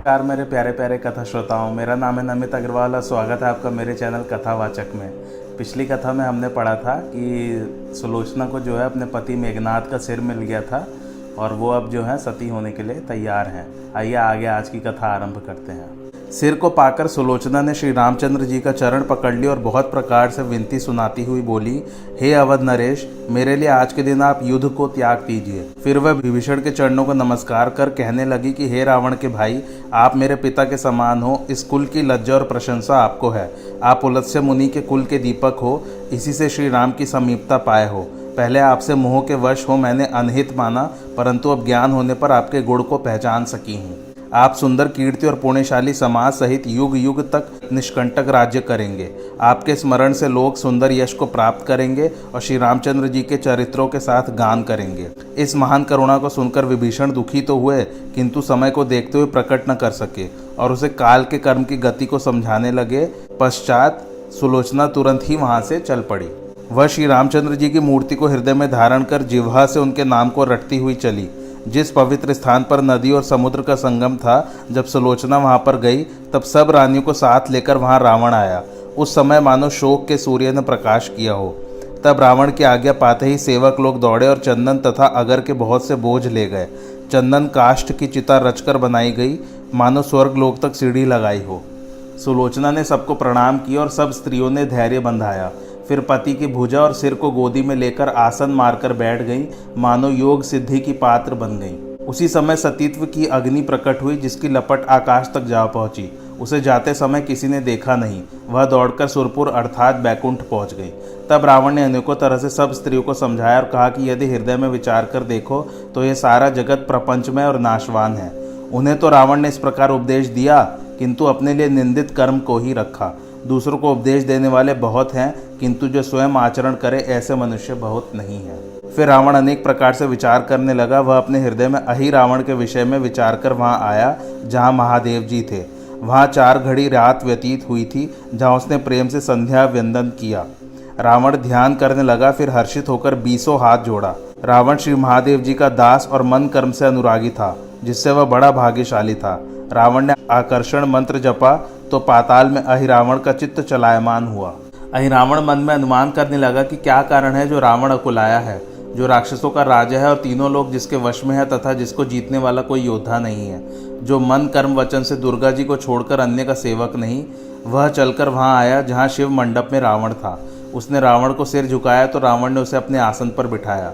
नमस्कार मेरे प्यारे प्यारे कथा श्रोताओं, मेरा नाम है नमित अग्रवाल और स्वागत है आपका मेरे चैनल कथावाचक में। पिछली कथा में हमने पढ़ा था कि सुलोचना को जो है अपने पति मेघनाद का सिर मिल गया था और वो अब जो है सती होने के लिए तैयार हैं। आइए आगे आज की कथा आरंभ करते हैं। सिर को पाकर सुलोचना ने श्री रामचंद्र जी का चरण पकड़ लिया और बहुत प्रकार से विनती सुनाती हुई बोली, हे अवध नरेश, मेरे लिए आज के दिन आप युद्ध को त्याग दीजिए। फिर वह विभीषण के चरणों को नमस्कार कर कहने लगी कि हे रावण के भाई, आप मेरे पिता के समान हो, इस कुल की लज्जा और प्रशंसा आपको है। आप उलस्य मुनि के कुल के दीपक हो, इसी से श्री राम की समीपता पाए हो। पहले आपसे मोह के वश हो मैंने अनहित माना, परंतु अब ज्ञान होने पर आपके गुण को पहचान सकी हूँ। आप सुंदर कीर्ति और पुण्यशाली समाज सहित युग युग तक निष्कंटक राज्य करेंगे। आपके स्मरण से लोग सुंदर यश को प्राप्त करेंगे और श्री रामचंद्र जी के चरित्रों के साथ गान करेंगे। इस महान करुणा को सुनकर विभीषण दुखी तो हुए, किंतु समय को देखते हुए प्रकट न कर सके और उसे काल के कर्म की गति को समझाने लगे। पश्चात सुलोचना तुरंत ही वहां से चल पड़ी। वह श्री रामचंद्र जी की मूर्ति को हृदय में धारण कर जिह्वा से उनके नाम को रटती हुई चली। जिस पवित्र स्थान पर नदी और समुद्र का संगम था, जब सुलोचना वहां पर गई तब सब रानियों को साथ लेकर वहां रावण आया। उस समय मानो शोक के सूर्य ने प्रकाश किया हो। तब रावण की आज्ञा पाते ही सेवक लोग दौड़े और चंदन तथा अगर के बहुत से बोझ ले गए। चंदन काष्ठ की चिता रचकर बनाई गई, मानो स्वर्ग लोक तक सीढ़ी लगाई हो। सुलोचना ने सबको प्रणाम किया और सब स्त्रियों ने धैर्य बंधाया। फिर पति की भुजा और सिर को गोदी में लेकर आसन मारकर बैठ गई, मानो योग सिद्धि की पात्र बन गई। उसी समय सतीत्व की अग्नि प्रकट हुई, जिसकी लपट आकाश तक जा पहुंची। उसे जाते समय किसी ने देखा नहीं। वह दौड़कर सुरपुर अर्थात बैकुंठ पहुंच गई। तब रावण ने अनेकों तरह से सब स्त्रियों को समझाया और कहा कि यदि हृदय में विचार कर देखो तो यह सारा जगत प्रपंचमय और नाशवान है। उन्हें तो रावण ने इस प्रकार उपदेश दिया, किंतु अपने लिए निंदित कर्म को ही रखा। दूसरों को उपदेश देने वाले बहुत हैं, किंतु जो स्वयं आचरण करे ऐसे मनुष्य बहुत नहीं हैं। फिर रावण अनेक प्रकार से विचार करने लगा। वह अपने हृदय में अहि रावण के विषय में विचार कर वहां आया जहां महादेव जी थे। वहां 4 घड़ी रात व्यतीत हुई थी, जहां उसने प्रेम से संध्या वंदन किया। रावण ध्यान करने लगा, फिर हर्षित होकर 20 हाथ जोड़ा। रावण श्री महादेव जी का दास और मन कर्म से अनुरागी था, जिससे वह बड़ा भाग्यशाली था। रावण ने आकर्षण मंत्र जपा तो पाताल में अहिरावण का चित्त चलायमान हुआ। अहिरावण मन में अनुमान करने लगा कि क्या कारण है जो रावण अकुलाया है, जो राक्षसों का राजा है और तीनों लोग जिसके वश में है, तथा जिसको जीतने वाला कोई योद्धा नहीं है, जो मन कर्म वचन से दुर्गा जी को छोड़कर अन्य का सेवक नहीं। वह चलकर वहां आया जहां शिव मंडप में रावण था। उसने रावण को सिर झुकाया तो रावण ने उसे अपने आसन पर बिठाया।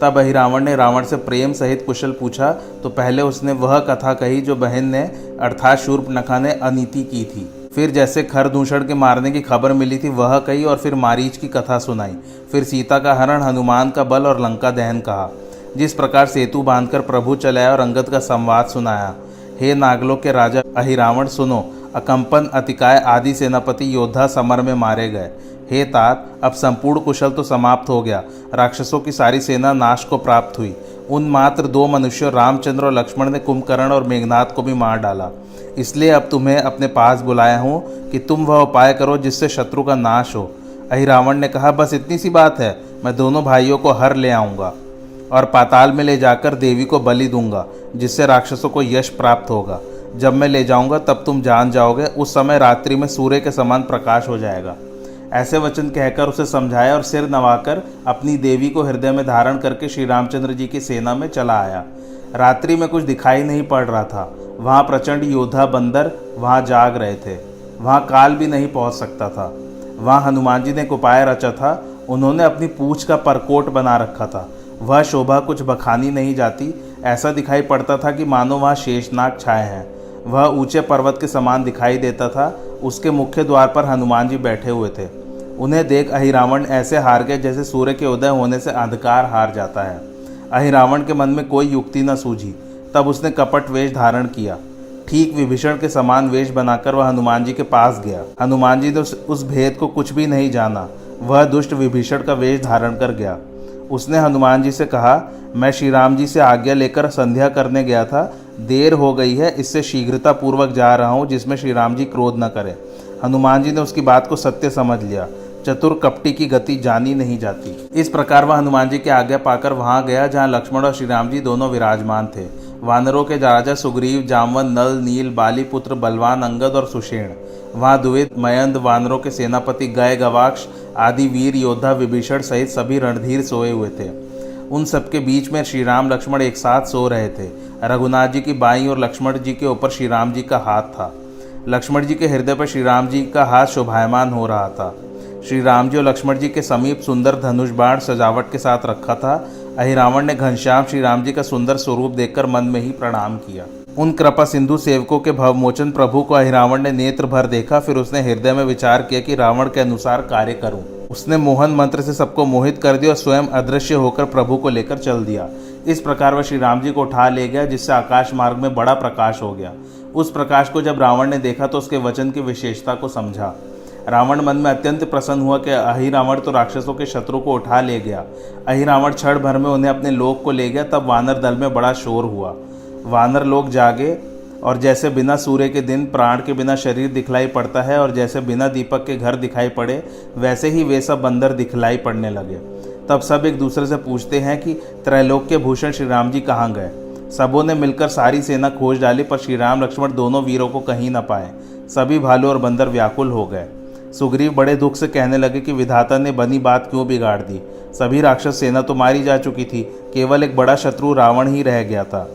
तब अहिरावण ने रावण से प्रेम सहित कुशल पूछा तो पहले उसने वह कथा कही जो बहन ने अर्थात शूर्पणखा ने अनीति की थी। फिर जैसे खरदूषण के मारने की खबर मिली थी वह कही और फिर मारीच की कथा सुनाई। फिर सीता का हरण, हनुमान का बल और लंका दहन कहा। जिस प्रकार सेतु बांधकर प्रभु चलाया और अंगद का संवाद सुनाया। हे नागलोक के राजा अहिरावण सुनो, अकंपन, अतिकाय आदि सेनापति योद्धा समर में मारे गए। हे तात, अब संपूर्ण कुशल तो समाप्त हो गया। राक्षसों की सारी सेना नाश को प्राप्त हुई। उन मात्र 2 मनुष्यों रामचंद्र और लक्ष्मण ने कुंभकर्ण और मेघनाद को भी मार डाला। इसलिए अब तुम्हें अपने पास बुलाया हूँ कि तुम वह उपाय करो जिससे शत्रु का नाश हो। अहिरावण ने कहा, बस इतनी सी बात है, मैं दोनों भाइयों को हर ले आऊँगा और पाताल में ले जाकर देवी को बलि दूंगा, जिससे राक्षसों को यश प्राप्त होगा। जब मैं ले जाऊंगा तब तुम जान जाओगे। उस समय रात्रि में सूर्य के समान प्रकाश हो जाएगा। ऐसे वचन कहकर उसे समझाया और सिर नवाकर अपनी देवी को हृदय में धारण करके श्री रामचंद्र जी की सेना में चला आया। रात्रि में कुछ दिखाई नहीं पड़ रहा था। वहाँ प्रचंड योद्धा बंदर वहाँ जाग रहे थे। वहाँ काल भी नहीं पहुँच सकता था। वहाँ हनुमान जी ने एक उपाय रचा था। उन्होंने अपनी पूंछ का परकोट बना रखा था। वह शोभा कुछ बखानी नहीं जाती। ऐसा दिखाई पड़ता था कि मानो वहाँ शेषनाग छाए हैं। वह ऊंचे पर्वत के समान दिखाई देता था। उसके मुख्य द्वार पर हनुमान जी बैठे हुए थे। उन्हें देख अहिरावण ऐसे हार गए जैसे सूर्य के उदय होने से अंधकार हार जाता है। अहिरावण के मन में कोई युक्ति न सूझी। तब उसने कपट वेश धारण किया। ठीक विभीषण के समान वेश बनाकर वह हनुमान जी के पास गया। हनुमान जी ने उस भेद को कुछ भी नहीं जाना। वह दुष्ट विभीषण का वेश धारण कर गया। उसने हनुमान जी से कहा, मैं श्री राम जी से आज्ञा लेकर संध्या करने गया था। देर हो गई है, इससे शीघ्रता पूर्वक जा रहा हूँ जिसमें श्री राम जी क्रोध न करें। हनुमान जी ने उसकी बात को सत्य समझ लिया। चतुर कपटी की गति जानी नहीं जाती। इस प्रकार वह हनुमान जी की आज्ञा पाकर वहां गया जहां लक्ष्मण और श्री राम जी दोनों विराजमान थे। वानरों के राजा सुग्रीव, जामवंत, नल, नील, बाली पुत्र बलवान, अंगद और सुषेण, वहां द्विविद, मयंद, वानरों के सेनापति गय, गवाक्ष आदि वीर योद्धा विभीषण सहित सभी रणधीर सोए हुए थे। उन सबके बीच में श्री राम लक्ष्मण एक साथ सो रहे थे। रघुनाथ जी की बाईं और लक्ष्मण जी के ऊपर श्री राम जी का हाथ था। लक्ष्मण जी के हृदय पर श्री राम जी का हाथ शोभायमान हो रहा था। श्री राम जी और लक्ष्मण जी के समीप सुंदर धनुष बाण सजावट के साथ रखा था। अहिरावण ने घनश्याम श्री राम जी का सुंदर स्वरूप देखकर मन में ही प्रणाम किया। उन कृपा सिंधु सेवकों के भवमोचन प्रभु को अहिरावण ने नेत्र भर देखा। फिर उसने हृदय में विचार किया कि रावण के अनुसार कार्य करूं। उसने मोहन मंत्र से सबको मोहित कर दिया और स्वयं अदृश्य होकर प्रभु को लेकर चल दिया। इस प्रकार वह श्री राम जी को उठा ले गया, जिससे आकाश मार्ग में बड़ा प्रकाश हो गया। उस प्रकाश को जब रावण ने देखा तो उसके वचन की विशेषता को समझा। रावण मन में अत्यंत प्रसन्न हुआ कि अहिरावण तो राक्षसों के शत्रु को उठा ले गया। अहिरावण क्षण भर में उन्हें अपने लोक को ले गया। तब वानर दल में बड़ा शोर हुआ। वानर लोग जागे और जैसे बिना सूर्य के दिन प्राण के बिना शरीर दिखलाई पड़ता है और जैसे बिना दीपक के घर दिखाई पड़े, वैसे ही वे सब बंदर दिखलाई पड़ने लगे। तब सब एक दूसरे से पूछते हैं कि त्रैलोक्य भूषण श्री राम जी कहाँ गए। सबों ने मिलकर सारी सेना खोज डाली, पर श्री राम लक्ष्मण दोनों वीरों को कहीं न पाए। सभी भालू और बंदर व्याकुल हो गए। सुग्रीव बड़े दुख से कहने लगे कि विधाता ने बनी बात क्यों बिगाड़ दी। सभी राक्षस सेना तो मारी जा चुकी थी, केवल एक बड़ा शत्रु रावण ही रह गया था।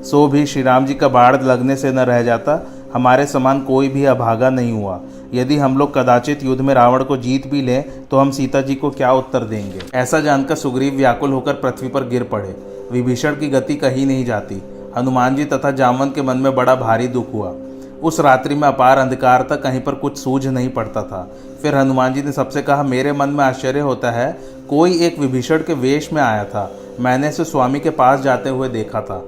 सो भी श्री राम जी का बाढ़ लगने से न रह जाता। हमारे समान कोई भी अभागा नहीं हुआ। यदि हम लोग कदाचित युद्ध में रावण को जीत भी लें तो हम सीता जी को क्या उत्तर देंगे। ऐसा जानकर सुग्रीव व्याकुल होकर पृथ्वी पर गिर पड़े। विभीषण की गति कहीं नहीं जाती। हनुमान जी तथा जामवंत के मन में बड़ा भारी दुख हुआ। उस रात्रि में अपार अंधकार था, कहीं पर कुछ सूझ नहीं पड़ता था। फिर हनुमान जी ने सबसे कहा, मेरे मन में आश्चर्य होता है, कोई एक विभीषण के वेश में आया था। मैंने इसे स्वामी के पास जाते हुए देखा था।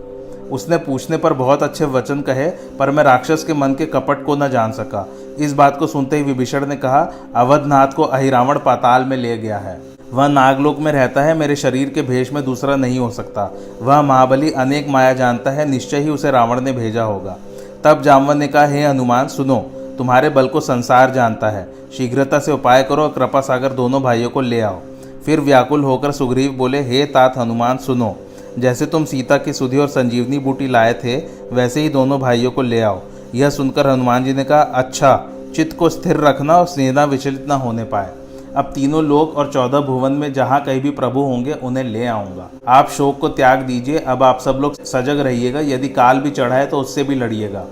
उसने पूछने पर बहुत अच्छे वचन कहे, पर मैं राक्षस के मन के कपट को न जान सका। इस बात को सुनते ही विभीषण ने कहा, अवधनाथ को अहिरावण पाताल में ले गया है। वह नागलोक में रहता है, मेरे शरीर के भेष में दूसरा नहीं हो सकता। वह महाबली अनेक माया जानता है, निश्चय ही उसे रावण ने भेजा होगा। तब जामवंत ने कहा, हे हनुमान सुनो, तुम्हारे बल को संसार जानता है। शीघ्रता से उपाय करो और कृपा सागर दोनों भाइयों को ले आओ। फिर व्याकुल होकर सुग्रीव बोले, हे तात हनुमान सुनो, जैसे तुम सीता की सुधि और संजीवनी बूटी लाए थे, वैसे ही दोनों भाइयों को ले आओ। यह सुनकर हनुमान जी ने कहा, अच्छा, चित्त को स्थिर रखना और सेना विचलित न होने पाए। अब तीनों लोक और 14 भुवन में जहाँ कहीं भी प्रभु होंगे उन्हें ले आऊँगा। आप शोक को त्याग दीजिए। अब आप सब लोग सजग रहिएगा। यदि काल भी चढ़ा है तो उससे भी लड़िएगा।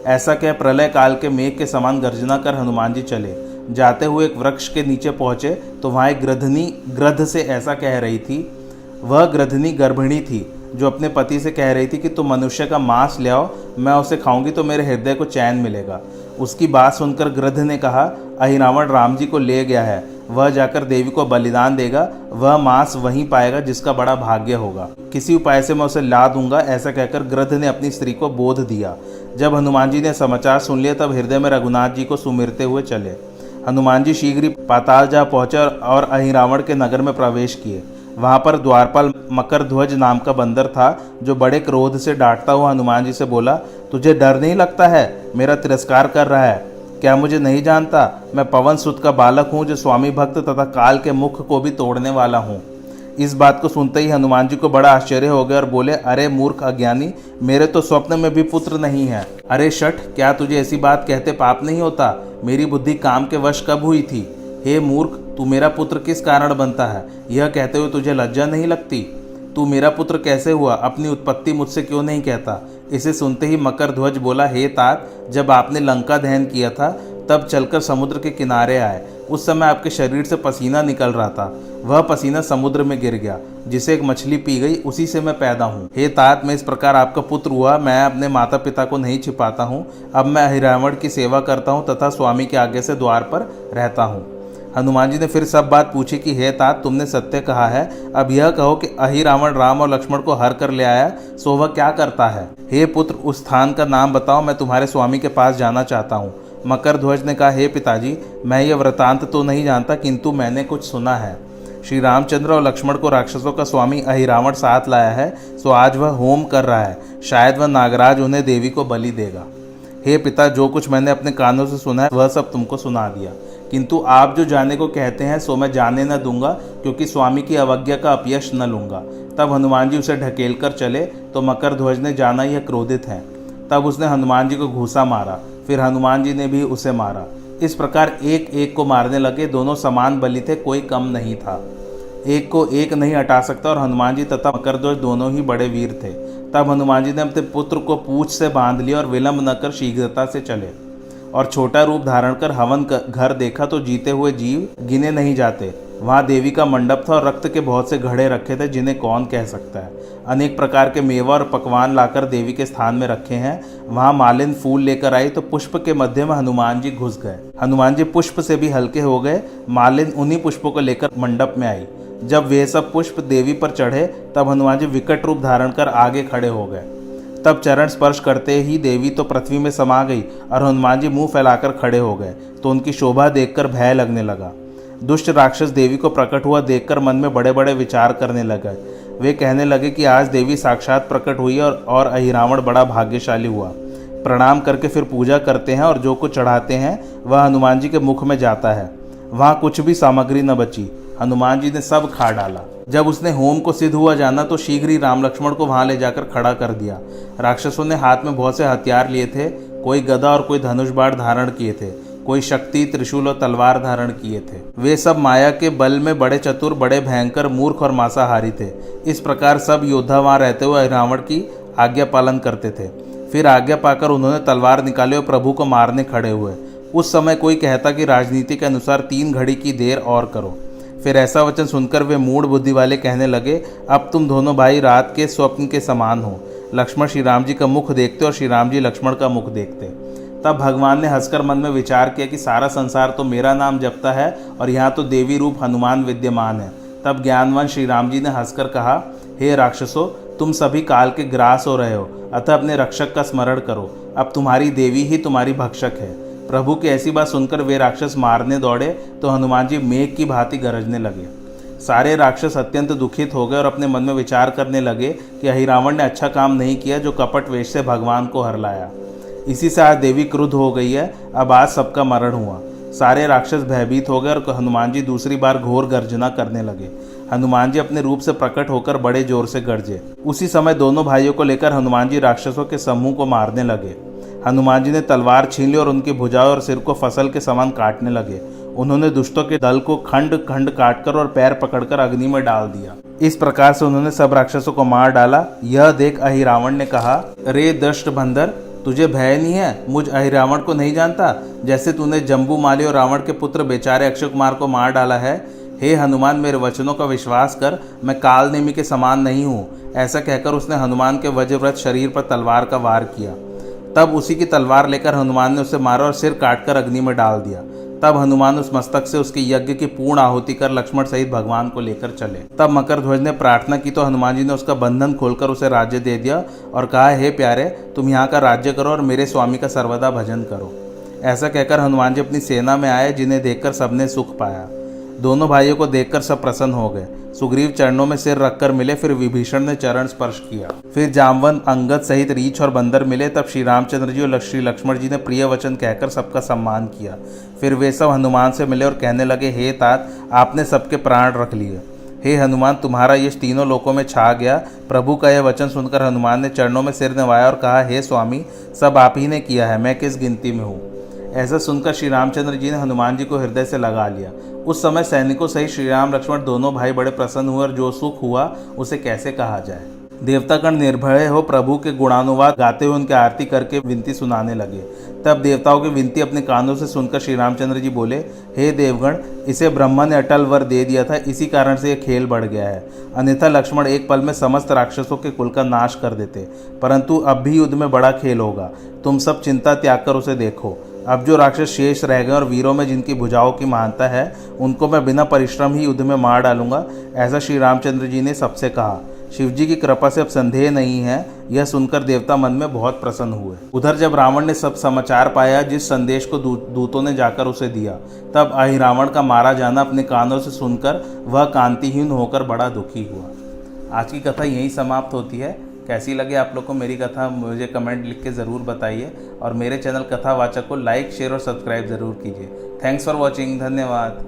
ऐसा कह प्रलय काल के मेघ के समान गर्जना कर हनुमान जी चले। जाते हुए एक वृक्ष के नीचे पहुँचे तो वहाँ एक गृधनी गृध से ऐसा कह रही थी। वह गृधनी गर्भिणी थी, जो अपने पति से कह रही थी कि तुम मनुष्य का मांस ले आओ, मैं उसे खाऊंगी तो मेरे हृदय को चैन मिलेगा। उसकी बात सुनकर गृध ने कहा, अहिरावण राम जी को ले गया है। वह जाकर देवी को बलिदान देगा। वह मांस वहीं पाएगा जिसका बड़ा भाग्य होगा। किसी उपाय से मैं उसे ला दूंगा। ऐसा कहकर गृध ने अपनी स्त्री को बोध दिया। जब हनुमान जी ने समाचार सुन लिया तब हृदय में रघुनाथ जी को सुमिरते हुए चले। हनुमान जी शीघ्र ही पाताल जा पहुंचे और अहिरावण के नगर में प्रवेश किए। वहां पर द्वारपाल मकरध्वज नाम का बंदर था, जो बड़े क्रोध से डांटता हुआ हनुमान जी से बोला, तुझे डर नहीं लगता है? मेरा तिरस्कार कर रहा है। क्या मुझे नहीं जानता? मैं पवन सुत का बालक हूँ, जो स्वामी भक्त तथा काल के मुख को भी तोड़ने वाला हूँ। इस बात को सुनते ही हनुमान जी को बड़ा आश्चर्य हो गया और बोले, अरे मूर्ख अज्ञानी, मेरे तो स्वप्न में भी पुत्र नहीं है। अरे शठ, क्या तुझे ऐसी बात कहते पाप नहीं होता? मेरी बुद्धि काम के वश कब हुई थी? हे मूर्ख, तू मेरा पुत्र किस कारण बनता है? यह कहते हुए तुझे लज्जा नहीं लगती? तू मेरा पुत्र कैसे हुआ, अपनी उत्पत्ति मुझसे क्यों नहीं कहता। इसे सुनते ही मकरध्वज बोला, हे तात, जब आपने लंका दहन किया था तब चलकर समुद्र के किनारे आए। उस समय आपके शरीर से पसीना निकल रहा था, वह पसीना समुद्र में गिर गया, जिसे एक मछली पी गई, उसी से मैं पैदा हूँ। हे तात, मैं इस प्रकार आपका पुत्र हुआ। मैं अपने माता पिता को नहीं छिपाता हूँ। अब मैं अहिरावण की सेवा करता हूँ तथा स्वामी के आगे से द्वार पर रहता हूँ। हनुमान जी ने फिर सब बात पूछी कि हे तात, तुमने सत्य कहा है। अब यह कहो कि अहिरावण राम और लक्ष्मण को हर कर ले आया, सो वह क्या करता है। हे पुत्र, उस स्थान का नाम बताओ, मैं तुम्हारे स्वामी के पास जाना चाहता हूँ। मकरध्वज ने कहा, हे पिताजी, मैं यह वृतांत तो नहीं जानता, किंतु मैंने कुछ सुना है। श्री रामचंद्र और लक्ष्मण को राक्षसों का स्वामी अहिरावण साथ लाया है, सो आज वह होम कर रहा है। शायद वह नागराज उन्हें देवी को बलि देगा। हे पिता, जो कुछ मैंने अपने कानों से सुना है वह सब तुमको सुना दिया, किंतु आप जो जाने को कहते हैं सो मैं जाने न दूंगा, क्योंकि स्वामी की अवज्ञा का अपयश न लूंगा। तब हनुमान जी उसे ढकेल कर चले तो मकरध्वज ने जाना यह क्रोधित है। तब उसने हनुमान जी को घूसा मारा, फिर हनुमान जी ने भी उसे मारा। इस प्रकार एक एक को मारने लगे। दोनों समान बलि थे, कोई कम नहीं था। एक को एक नहीं हटा सकता और हनुमान जी तथा मकरध्वज दोनों ही बड़े वीर थे। तब हनुमान जी ने अपने पुत्र को पूंछ से बांध लिया और विलंब न कर शीघ्रता से चले और छोटा रूप धारण कर हवन घर देखा तो जीते हुए जीव गिने नहीं जाते। वहाँ देवी का मंडप था और रक्त के बहुत से घड़े रखे थे, जिन्हें कौन कह सकता है। अनेक प्रकार के मेवा और पकवान लाकर देवी के स्थान में रखे हैं। वहाँ मालिन फूल लेकर आई तो पुष्प के मध्य में हनुमान जी घुस गए। हनुमान जी पुष्प से भी हल्के हो गए। मालिन उन्हीं पुष्पों को लेकर मंडप में आई। जब वे सब पुष्प देवी पर चढ़े तब हनुमान जी विकट रूप धारण कर आगे खड़े हो गए। तब चरण स्पर्श करते ही देवी तो पृथ्वी में समा गई और हनुमान जी मुंह फैलाकर खड़े हो गए तो उनकी शोभा देखकर भय लगने लगा। दुष्ट राक्षस देवी को प्रकट हुआ देखकर मन में बड़े बड़े विचार करने लगे। वे कहने लगे कि आज देवी साक्षात प्रकट हुई और अहिरावण बड़ा भाग्यशाली हुआ। प्रणाम करके फिर पूजा करते हैं और जो कुछ चढ़ाते हैं वह हनुमान जी के मुख में जाता है। वहाँ कुछ भी सामग्री न बची, हनुमान जी ने सब खा डाला। जब उसने होम को सिद्ध हुआ जाना तो शीघ्र ही राम लक्ष्मण को वहां ले जाकर खड़ा कर दिया। राक्षसों ने हाथ में बहुत से हथियार लिए थे, कोई गदा और कोई धनुष बाण धारण किए थे, कोई शक्ति, त्रिशूल और तलवार धारण किए थे। वे सब माया के बल में बड़े चतुर, बड़े भयंकर, मूर्ख और मांसाहारी थे। इस प्रकार सब योद्धा वहां रहते हुए रावण की आज्ञा पालन करते थे। फिर आज्ञा पाकर उन्होंने तलवार निकाली और प्रभु को मारने खड़े हुए। उस समय कोई कहता कि राजनीति के अनुसार 3 घड़ी की देर और करो। फिर ऐसा वचन सुनकर वे मूढ़ बुद्धि वाले कहने लगे, अब तुम दोनों भाई रात के स्वप्न के समान हो। लक्ष्मण श्री राम जी का मुख देखते और श्री राम जी लक्ष्मण का मुख देखते। तब भगवान ने हंसकर मन में विचार किया कि सारा संसार तो मेरा नाम जपता है और यहाँ तो देवी रूप हनुमान विद्यमान है। तब ज्ञानवान श्री राम जी ने हंसकर कहा, हे राक्षसों, तुम सभी काल के ग्रास हो रहे हो, अतः अपने रक्षक का स्मरण करो। अब तुम्हारी देवी ही तुम्हारी भक्षक है। प्रभु की ऐसी बात सुनकर वे राक्षस मारने दौड़े तो हनुमान जी मेघ की भांति गरजने लगे। सारे राक्षस अत्यंत दुखित हो गए और अपने मन में विचार करने लगे कि अहिरावण ने अच्छा काम नहीं किया जो कपट वेश से भगवान को हर लाया। इसी से आज देवी क्रुद्ध हो गई है। अब आज सबका मरण हुआ। सारे राक्षस भयभीत हो गए और हनुमान जी दूसरी बार घोर गर्जना करने लगे। हनुमान जी अपने रूप से प्रकट होकर बड़े जोर से गरजे। उसी समय दोनों भाइयों को लेकर हनुमान जी राक्षसों के समूह को मारने लगे। हनुमान जी ने तलवार छीन ली और उनकी भुजाओं और सिर को फसल के समान काटने लगे। उन्होंने दुष्टों के दल को खंड खंड काटकर और पैर पकड़कर अग्नि में डाल दिया। इस प्रकार से उन्होंने सब राक्षसों को मार डाला। यह देख अहिरावण ने कहा, रे दष्ट बंदर, तुझे भय नहीं है? मुझ अहिरावण को नहीं जानता? जैसे तूने जम्बूमाली और रावण के पुत्र बेचारे अक्षय कुमार को मार डाला है। हे हनुमान, मेरे वचनों का विश्वास कर, मैं कालनेमी के समान नहीं हूँ। ऐसा कहकर उसने हनुमान के वज्रव्रत शरीर पर तलवार का वार किया। तब उसी की तलवार लेकर हनुमान ने उसे मारा और सिर काटकर अग्नि में डाल दिया। तब हनुमान उस मस्तक से उसके यज्ञ की पूर्ण आहुति कर लक्ष्मण सहित भगवान को लेकर चले। तब मकरध्वज ने प्रार्थना की तो हनुमान जी ने उसका बंधन खोलकर उसे राज्य दे दिया और कहा, हे प्यारे, तुम यहाँ का राज्य करो और मेरे स्वामी का सर्वदा भजन करो। ऐसा कहकर हनुमान जी अपनी सेना में आए, जिन्हें देखकर सबने सुख पाया। दोनों भाइयों को देखकर सब प्रसन्न हो गए। सुग्रीव चरणों में सिर रखकर मिले, फिर विभीषण ने चरण स्पर्श किया। फिर जामवंत, अंगद सहित रीछ और बंदर मिले। तब श्री रामचंद्र जी और श्री लक्ष्मण जी ने प्रिय वचन कहकर सबका सम्मान किया। फिर वे सब हनुमान से मिले और कहने लगे, हे तात, आपने सबके प्राण रख लिए। हे हनुमान, तुम्हारा यश तीनों लोकों में छा गया। प्रभु का यह वचन सुनकर हनुमान ने चरणों में सिर नवाया और कहा, हे स्वामी, सब आप ही ने किया है, मैं किस गिनती में हूँ। ऐसा सुनकर श्री रामचंद्र जी ने हनुमान जी को हृदय से लगा लिया। उस समय सैनिकों सहित श्री राम लक्ष्मण दोनों भाई बड़े प्रसन्न हुए और जो सुख हुआ उसे कैसे कहा जाए। देवतागण निर्भय हो प्रभु के गुणानुवाद गाते हुए उनकी आरती करके विनती सुनाने लगे। तब देवताओं की विनती अपने कानों से सुनकर श्री रामचंद्र जी बोले, हे देवगण, इसे ब्रह्मा ने अटल वर दे दिया था, इसी कारण से यह खेल बढ़ गया है। अन्यथा लक्ष्मण एक पल में समस्त राक्षसों के कुल का नाश कर देते, परंतु अब भी युद्ध में बड़ा खेल होगा। तुम सब चिंता त्याग कर उसे देखो। अब जो राक्षस शेष रह गए और वीरों में जिनकी भुजाओं की महानता है, उनको मैं बिना परिश्रम ही युद्ध में मार डालूंगा, ऐसा श्री रामचंद्र जी ने सबसे कहा। शिव जी की कृपा से अब संदेह नहीं है। यह सुनकर देवता मन में बहुत प्रसन्न हुए। उधर जब रावण ने सब समाचार पाया जिस संदेश को दूतों ने जाकर उसे दिया, तब अहिरावण का मारा जाना अपने कानों से सुनकर वह कांतिहीन होकर बड़ा दुखी हुआ। आज की कथा यहीं समाप्त होती है। कैसी लगी आप लोग को मेरी कथा मुझे कमेंट लिख के ज़रूर बताइए और मेरे चैनल कथावाचक को लाइक, शेयर और सब्सक्राइब ज़रूर कीजिए। Thanks for watching. धन्यवाद।